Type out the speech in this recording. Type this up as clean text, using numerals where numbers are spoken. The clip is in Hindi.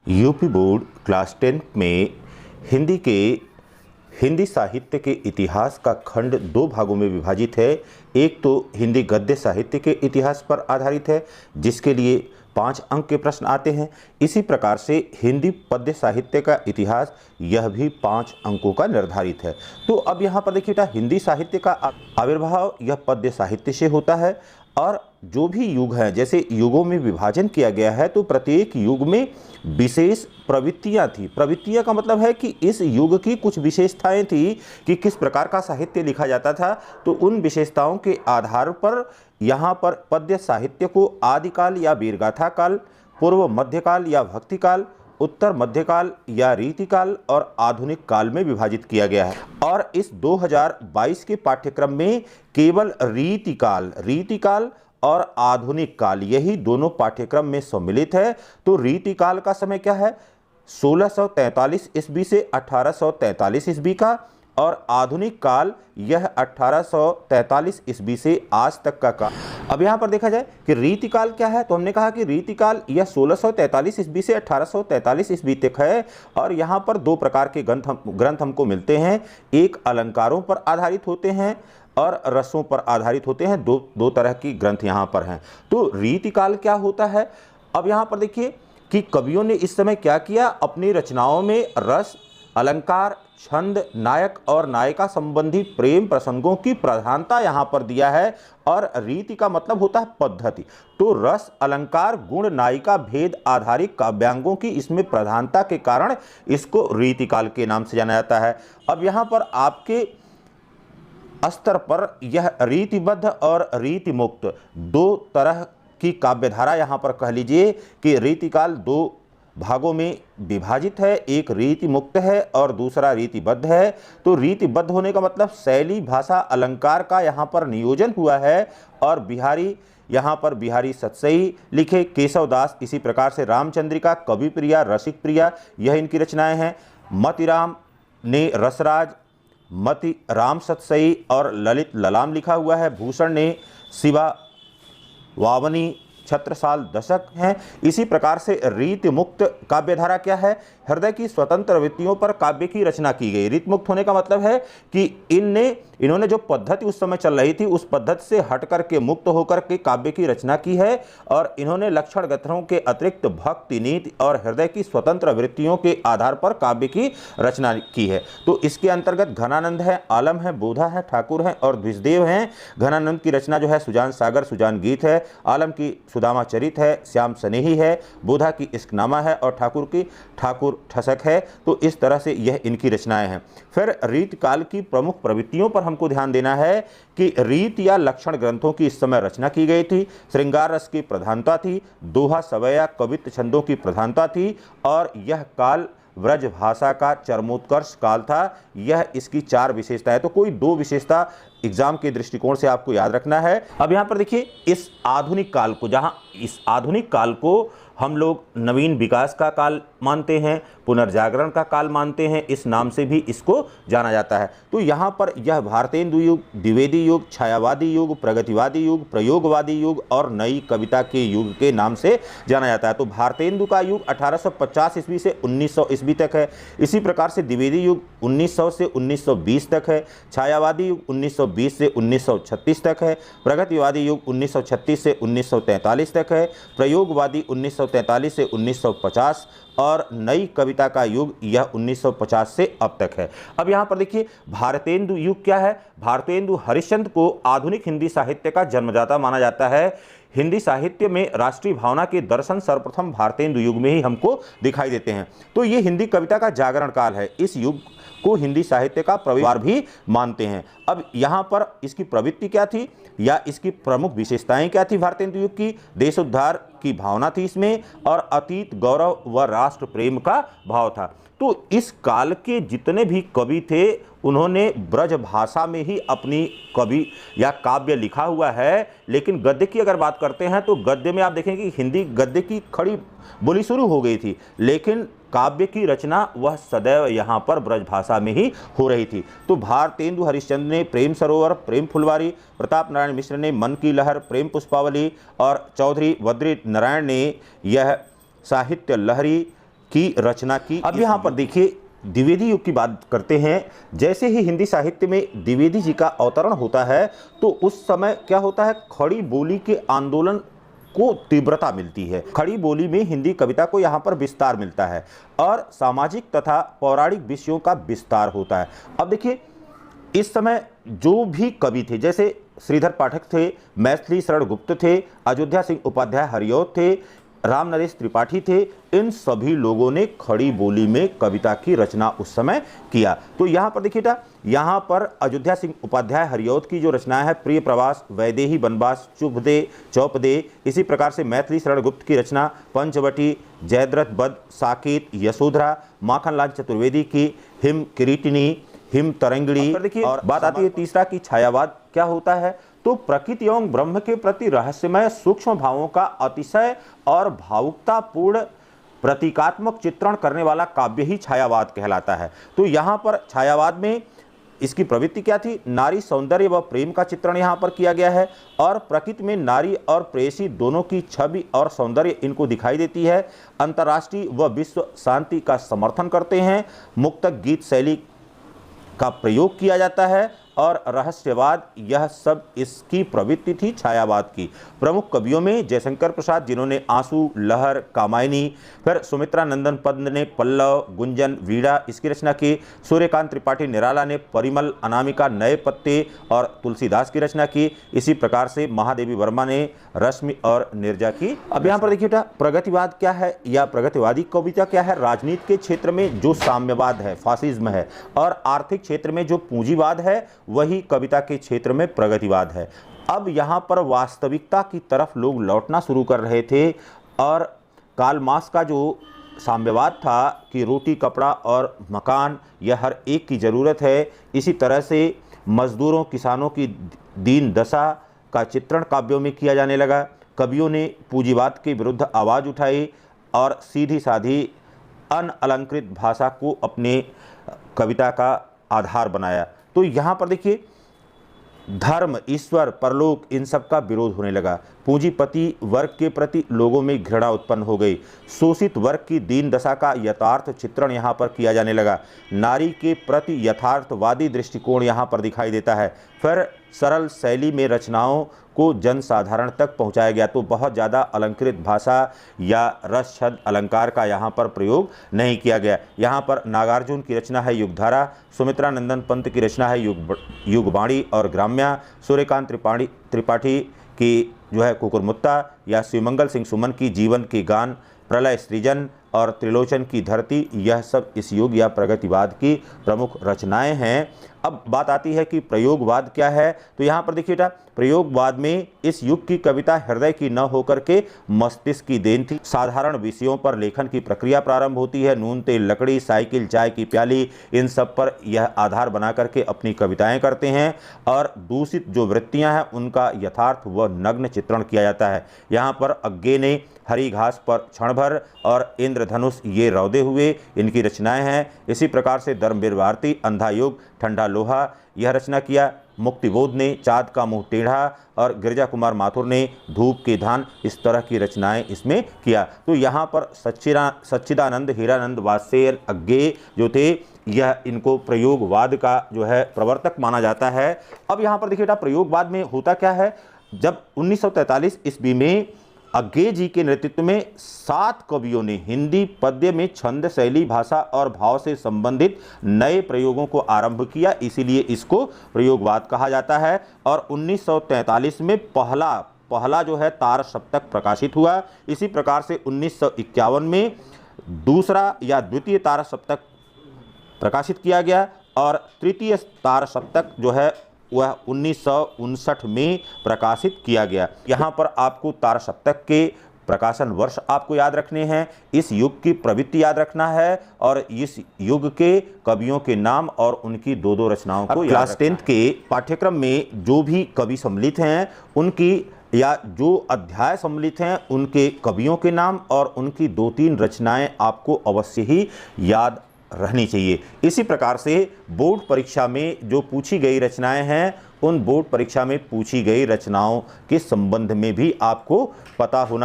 यूपी बोर्ड क्लास 10 में हिंदी साहित्य के इतिहास का खंड दो भागों में विभाजित है। एक तो हिंदी गद्य साहित्य के इतिहास पर आधारित है, जिसके लिए 5 अंक के प्रश्न आते हैं। इसी प्रकार से हिंदी पद्य साहित्य का इतिहास, यह भी 5 अंकों का निर्धारित है। तो अब यहाँ पर देखिए बेटा, हिंदी साहित्य का आविर्भाव यह पद्य साहित्य से होता है और जो भी युग है, जैसे युगों में विभाजन किया गया है, तो प्रत्येक युग में विशेष प्रवृत्तियां थी। प्रवृत्तियां का मतलब है कि इस युग की कुछ विशेषताएं थी कि किस प्रकार का साहित्य लिखा जाता था। तो उन विशेषताओं के आधार पर यहाँ पर पद्य साहित्य को आदिकाल या वीरगाथा काल, पूर्व मध्यकाल या भक्तिकाल, उत्तर मध्यकाल या रीतिकाल और आधुनिक काल में विभाजित किया गया है। और इस 2022 के पाठ्यक्रम में केवल रीतिकाल और आधुनिक काल, यही दोनों पाठ्यक्रम में सम्मिलित है। तो रीतिकाल का समय क्या है? 1643 ईस्वी से 1843 ईस्वी का, और आधुनिक काल यह 1843 ईस्वी से आज तक का काल। अब यहाँ पर देखा जाए कि रीतिकाल क्या है, तो हमने कहा कि रीतिकाल यह 1643 ईस्वी से 1843 ईस्वी तक है। और यहाँ पर 2 प्रकार के ग्रंथ हमको मिलते हैं। एक अलंकारों पर आधारित होते हैं और रसों पर आधारित होते हैं। दो तरह की ग्रंथ यहाँ पर हैं। तो रीतिकाल क्या होता है? अब यहाँ पर देखिए कि कवियों ने इस समय क्या किया, अपनी रचनाओं में रस, अलंकार, छंद, नायक और नायिका संबंधी प्रेम प्रसंगों की प्रधानता यहाँ पर दिया है। और रीति का मतलब होता है पद्धति। तो रस, अलंकार, गुण, नायिका भेद आधारित काव्यांगों की इसमें प्रधानता के कारण इसको रीतिकाल के नाम से जाना जाता है। अब यहाँ पर आपके स्तर पर यह रीतिबद्ध और रीतिमुक्त 2 तरह की काव्यधारा यहाँ पर कह लीजिए कि रीतिकाल 2 भागों में विभाजित है। एक रीति मुक्त है और दूसरा रीतिबद्ध है। तो रीतिबद्ध होने का मतलब शैली, भाषा, अलंकार का यहाँ पर नियोजन हुआ है। और बिहारी सतसई लिखे, केशव दास, इसी प्रकार से रामचंद्रिका, कवि प्रिया, रसिक प्रिया, यह इनकी रचनाएं हैं। मतिराम ने रसराज, मति राम सतसई और ललित ललाम लिखा हुआ है। भूषण ने शिवा वावनी, छत्रसाल दशक हैं। इसी प्रकार से रीति मुक्त काव्यधारा क्या है? हृदय की स्वतंत्र वृत्तियों पर काव्य की रचना की गई। रीति मुक्त होने का मतलब है कि इन्होंने जो पद्धति उस समय चल रही थी, उस पद्धति से हट करके, मुक्त होकर के काव्य की रचना की है। और इन्होंने लक्षण ग्रंथों के अतिरिक्त भक्ति, नीति और हृदय की स्वतंत्र वृत्तियों के आधार पर काव्य की रचना की है। तो इसके अंतर्गत घनानंद है, आलम है, बोधा है, ठाकुर हैं और द्विजदेव हैं। घनानंद की रचना जो है सुजान सागर, सुजान गीत है। आलम की सुदामा चरित है, श्याम स्नेही है। बोधा की इश्कनामा है और ठाकुर की ठाकुर ठसक है। तो इस तरह से यह इनकी रचनाएं हैं। फिर रीतकाल की प्रमुख प्रवृत्तियों पर हमको ध्यान देना है कि रीत या लक्षण ग्रंथों की इस समय रचना की गई थी। श्रृंगार रस की प्रधानता थी। दोहा, सवैया, कवित्व छंदों की प्रधानता थी। और यह काल व्रज भाषा का चरमोत्कर्ष काल था। यह इसकी 4 विशेषता है। तो कोई 2 विशेषता एग्जाम के दृष्टिकोण से आपको याद रखना है। अब यहाँ पर देखिए, इस आधुनिक काल को, जहाँ इस आधुनिक काल को हम लोग नवीन विकास का काल मानते हैं, पुनर्जागरण का काल मानते हैं, इस नाम से भी इसको जाना जाता है। तो यहाँ पर यह भारतेंदु युग, द्विवेदी युग, छायावादी युग, प्रगतिवादी युग, प्रयोगवादी युग और नई कविता के युग के नाम से जाना जाता है। तो भारतेंदु का युग 1850 ईस्वी से 1900 ईस्वी तक है। इसी प्रकार से द्विवेदी युग 1900 से 1920 तक है। छायावादी युग 1920 से 1936 तक है। प्रगतिवादी युग 1936 से 1943 तक है। प्रयोगवादी 1943 से 1950 और नई कविता का युग यह 1950 से अब तक है। अब यहाँ पर देखिए, भारतेंदु युग क्या है? भारतेंदु हरिश्चंद्र को आधुनिक हिंदी साहित्य का जन्मदाता माना जाता है। हिंदी साहित्य में राष्ट्रीय भावना के दर्शन सर्वप्रथम भारतेंदु युग में ही हमको दिखाई देते हैं। तो ये हिंदी कविता का जागरण काल है। इस युग को हिंदी साहित्य का प्रवेश भी मानते हैं। अब यहाँ पर इसकी प्रवृत्ति क्या थी या इसकी प्रमुख विशेषताएं क्या थी? भारतेंदु युग की देशोद्धार की भावना थी इसमें, और अतीत गौरव व राष्ट्र प्रेम का भाव था। तो इस काल के जितने भी कवि थे, उन्होंने ब्रज भाषा में ही अपनी कवि या काव्य लिखा हुआ है। लेकिन गद्य की अगर बात करते हैं तो गद्य में आप देखेंगे कि हिंदी गद्य की खड़ी बोली शुरू हो गई थी, लेकिन काव्य की रचना वह सदैव यहाँ पर ब्रज भाषा में ही हो रही थी। तो भारतेंदु हरिश्चंद्र ने प्रेम सरोवर, प्रेम फुलवारी, प्रताप नारायण मिश्र ने मन की लहर, प्रेम पुष्पावली और चौधरी बद्री नारायण ने यह साहित्य लहरी की रचना की। अब यहाँ पर देखिए द्विवेदी युग की बात करते हैं। जैसे ही हिंदी साहित्य में द्विवेदी जी का अवतरण होता है तो उस समय क्या होता है, खड़ी बोली के आंदोलन को तीव्रता मिलती है। खड़ी बोली में हिंदी कविता को यहाँ पर विस्तार मिलता है और सामाजिक तथा पौराणिक विषयों का विस्तार होता है। अब देखिए इस समय जो भी कवि थे, जैसे श्रीधर पाठक थे, मैथिली शरण गुप्त थे, अयोध्या सिंह उपाध्याय हरिऔध थे, राम नरेश त्रिपाठी थे, इन सभी लोगों ने खड़ी बोली में कविता की रचना उस समय किया। तो यहाँ पर देखिएगा, यहाँ पर अयोध्या सिंह उपाध्याय हरिऔध की जो रचना है, प्रिय प्रवास, वैदेही बनवास, चुभ दे चौप दे, इसी प्रकार से मैथिली शरण गुप्त की रचना पंचवटी, जयद्रथ बध, साकेत, यशोधरा, माखनलाल चतुर्वेदी की हिम किरीटिनी, हिम तरंगिणी। देखिए और बात आती है तीसरा की छायावाद क्या होता है, तो प्रकृति एवं ब्रह्म के प्रति रहस्यमय सूक्ष्म भावों का अतिशय और भावुकतापूर्ण प्रतीकात्मक चित्रण करने वाला काव्य ही छायावाद कहलाता है। तो यहाँ पर छायावाद में इसकी प्रवृत्ति क्या थी, नारी सौंदर्य व प्रेम का चित्रण यहाँ पर किया गया है और प्रकृति में नारी और प्रेयसी दोनों की छवि और सौंदर्य इनको दिखाई देती है। अंतर्राष्ट्रीय व विश्व शांति का समर्थन करते हैं। मुक्तक गीत शैली का प्रयोग किया जाता है और रहस्यवाद, यह सब इसकी प्रवृत्ति थी छायावाद की। प्रमुख कवियों में जयशंकर प्रसाद, जिन्होंने आंसू, लहर, कामायनी, फिर सुमित्रा नंदन पंत ने पल्लव, गुंजन, वीणा इसकी रचना की, सूर्यकांत त्रिपाठी निराला ने परिमल, अनामिका, नए पत्ते और तुलसीदास की रचना की। इसी प्रकार से महादेवी वर्मा ने रश्मि और निर्जा की। अब यहाँ पर देखिए बेटा, प्रगतिवाद क्या है या प्रगतिवादी कविता क्या है। राजनीति के क्षेत्र में जो साम्यवाद है, फासिज्म है, और आर्थिक क्षेत्र में जो पूंजीवाद है, वही कविता के क्षेत्र में प्रगतिवाद है। अब यहाँ पर वास्तविकता की तरफ लोग लौटना शुरू कर रहे थे और कार्ल मार्क्स का जो साम्यवाद था कि रोटी, कपड़ा और मकान यह हर एक की ज़रूरत है, इसी तरह से मजदूरों, किसानों की दीन दशा का चित्रण काव्यों में किया जाने लगा। कवियों ने पूंजीवाद के विरुद्ध आवाज़ उठाई और सीधी साधी अनअलंकृत भाषा को अपने कविता का आधार बनाया। तो यहाँ पर देखिए धर्म, ईश्वर, परलोक, इन सब का विरोध होने लगा। पूंजीपति वर्ग के प्रति लोगों में घृणा उत्पन्न हो गई। शोषित वर्ग की दीन दशा का यथार्थ चित्रण यहाँ पर किया जाने लगा। नारी के प्रति यथार्थवादी दृष्टिकोण यहाँ पर दिखाई देता है। फिर सरल शैली में रचनाओं को जनसाधारण तक पहुंचाया गया। तो बहुत ज़्यादा अलंकृत भाषा या रस, छंद, अलंकार का यहाँ पर प्रयोग नहीं किया गया। यहाँ पर नागार्जुन की रचना है युगधारा, सुमित्रा नंदन पंत की रचना है युगवाणी और ग्राम्या, सूर्यकांत त्रिपाठी की जो है कुकुरमुत्ता, या शिवमंगल सिंह सुमन की जीवन के गान, प्रलय सृजन और त्रिलोचन की धरती, यह सब इस युग या प्रगतिवाद की प्रमुख रचनाएं हैं। अब बात आती है कि प्रयोगवाद क्या है। तो यहाँ पर देखिए बेटा, प्रयोगवाद में इस युग की कविता हृदय की न होकर के मस्तिष्क की देन थी। साधारण विषयों पर लेखन की प्रक्रिया प्रारंभ होती है। नून, तेल, लकड़ी, साइकिल, चाय की प्याली, इन सब पर यह आधार बना करके अपनी कविताएं करते हैं और दूषित जो वृत्तियां हैं उनका यथार्थ व नग्न चित्रण किया जाता है। यहाँ पर अज्ञे ने हरी घास पर क्षण भर और इंद्रधनुष ये रौदे हुए, इनकी रचनाएं हैं। इसी प्रकार से धर्मवीर भारती अंधा युग, ठंडा लोहा यह रचना किया। मुक्तिबोध ने चाँद का मुंह टेढ़ा और गिरिजा कुमार माथुर ने धूप के धान, इस तरह की रचनाएं इसमें किया। तो यहाँ पर सच्चिदानंद, हीरानंद, वात्स्ययन, अज्ञे जो थे, यह इनको प्रयोगवाद का जो है प्रवर्तक माना जाता है। अब यहाँ पर देखिए बेटा, प्रयोगवाद में होता क्या है, जब 1943 ईस्वी में अज्ञे जी के नेतृत्व में 7 कवियों ने हिंदी पद्य में छंद, शैली, भाषा और भाव से संबंधित नए प्रयोगों को आरंभ किया, इसीलिए इसको प्रयोगवाद कहा जाता है। और 1943 में पहला जो है तार सप्तक प्रकाशित हुआ। इसी प्रकार से 1951 में दूसरा या द्वितीय तार सप्तक प्रकाशित किया गया और तृतीय तार सप्तक जो है वह 1959 में प्रकाशित किया गया। यहाँ पर आपको तार सप्तक के प्रकाशन वर्ष आपको याद रखने हैं, इस युग की प्रवृत्ति याद रखना है और इस युग के कवियों के नाम और उनकी 2-2 रचनाओं को क्लास 10th के पाठ्यक्रम में जो भी कवि सम्मिलित हैं उनकी या जो अध्याय सम्मिलित हैं उनके कवियों के नाम और उनकी 2-3 रचनाएं आपको अवश्य ही याद रहनी चाहिए। इसी प्रकार से बोर्ड परीक्षा में जो पूछी गई रचनाएं हैं, उन बोर्ड परीक्षा में पूछी गई रचनाओं के संबंध में भी आपको पता होना